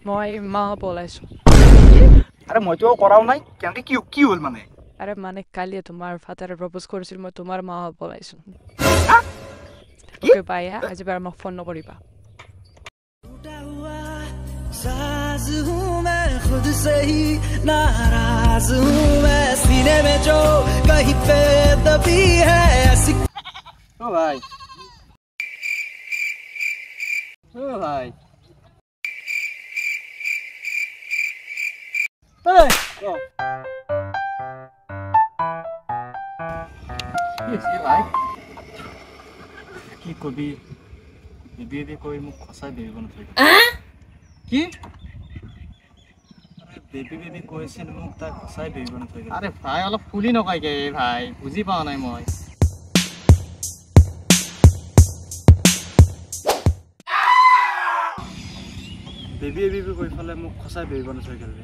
মই মা পলাইছো আৰে মইতো কৰাও নাই কেনকে কি কি হল মানে আরে মানে কালি তোমার ফাদারে প্রপোজ করেছিল মই তোমার মা পলাইছো ওকে বাই আজি বাৰ মোক ফোন নকৰিবা साज हूँ मैं खुद से ही नाराज हूँ मैं सीने में जो कहीं पे दबी है ऐसी ओ भाई ভাই কি কবি বেবি কই মোক খসাই দেব না কি আরে বেবি কইছিল মোক তা খসাই দেব না আরে ভাই অলপ ফুলি নকয় কে ভাই বুজি পাও নাই মই বেবি কই ফলে মোক খসাই দেব না গেলে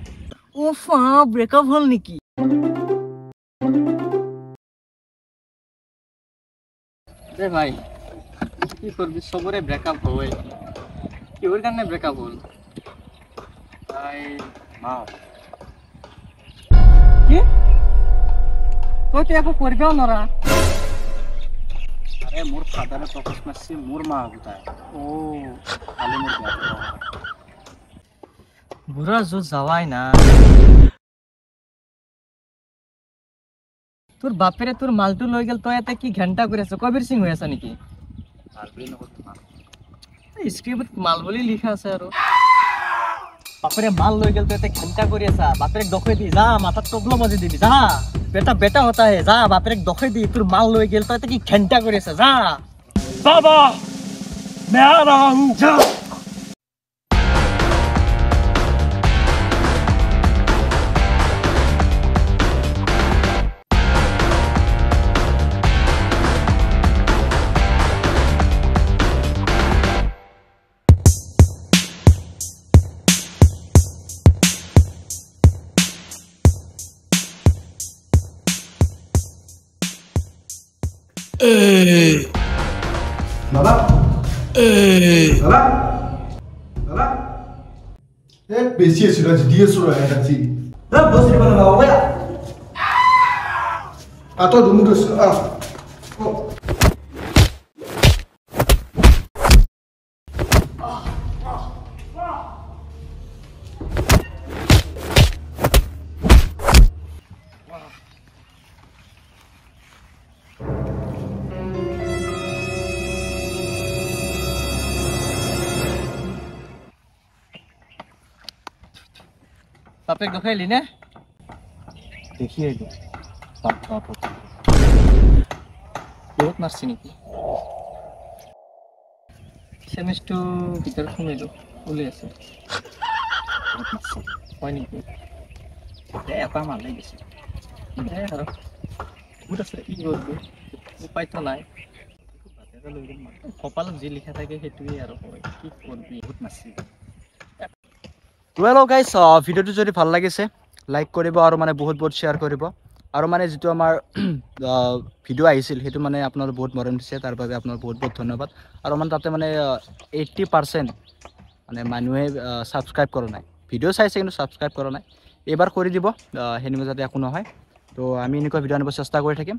ও ফা ব্রেকআপ হল নেকি রে ভাই কি করবি সবরে ব্রেকআপ হয় কি ওর কারণে ব্রেকআপ হল ভাই মা কি তো তে আপু করবেও নরা আরে মোর ফাদারে প্রপোজ করছে মোর মা বুতায় ও খালি মোর বুড়া जो যাওয়াই না তোর বাপেরে তোর মালটু লই গেল তো এতে কি ঘন্টা করেছ কবির সিং হইছে নাকি মালবলি নকত স্ক্রিপ্ট মালবলি লিখা আছে আর বাপেরে মাল লই গেল তো এতে ঘন্টা করিয়াছা বাপেরে দখে দি যা মাথা টবলো বাজে দিবি যা बेटा बेटा होता है जा बापरे दखे दी তোর মাল লই গেল তো এতে কি ঘন্টা করিয়াছা যা বাবা मैं आ रहा हूं जा बाबा बाबा बाबा ए बेसी सुरा दिए सुरा है जी ना बस रे बना बाबा या आ तो दुमु तो आ ओ बापे दखाइली ने देखिए बाप बाप बहुत मारছি নাকি সেমিস্টার ভিতর কমেলো বলে আছে হয় নাকি এটা মারলে গেছে আর বুট আছে কি করবে উপায় তো নাই কপালত যে লিখা থাকে সেটুই আর হয় কি করবি বহুত মারছি Well guys ভিডিওটো যদি ভাল লাগিছে লাইক কৰিব আৰু মানে বহুত শেয়াৰ কৰিব আৰু মানে যেটো আমাৰ ভিডিও আহিছিল হেতু মানে আপোনালোক বহুত মৰম দিছে তাৰ বাবে আপোনালোক বহুত বহুত ধন্যবাদ আৰু মানে তাতে মানে 80% মানে মানুহে সাবস্ক্ৰাইব কৰা নাই ভিডিও চাইছে কিন্তু সাবস্ক্ৰাইব কৰা নাই এবাৰ কৰি দিব হেনিমে যাতে একো নহয় তো আমি এনেকুৱা ভিডিও আনিব চেষ্টা কৰি থাকিম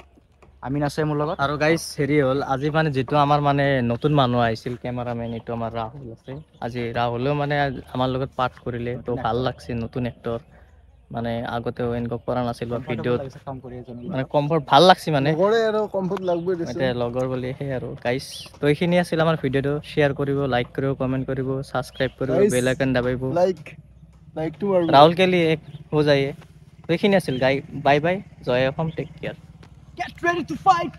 আমিন আছে মোৰ লগত আৰু গাইস হেৰি হল আজি মানে যেটো আমাৰ মানে নতুন মানুহ আহিছিল ক্যামেৰাম্যান এটো আমাৰ ৰাহুল আছে আজি ৰাহুলও মানে আমাৰ লগত পাঠ কৰিলে তো ভাল লাগছে নতুন এক্টৰ মানে আগতে এনক কৰা নাছিল বা ভিডিও মানে কমফৰ্ট ভাল লাগছে মানে লগৰে আৰু কমফৰ্ট লাগবে দিছে এটা লগৰ বুলি হে আৰু গাইস তো এইখিনি আছিল আমাৰ ভিডিওটো শেয়াৰ কৰিব লাইক কৰিব কমেন্ট কৰিব সাবস্ক্ৰাইব কৰিব বেল আইকন দবাইব লাইক টু ৰাহুল के लिए एक हो जाइए तो এইখিনি আছিল গাই বাই বাই জয় Assam take care Get ready to fight!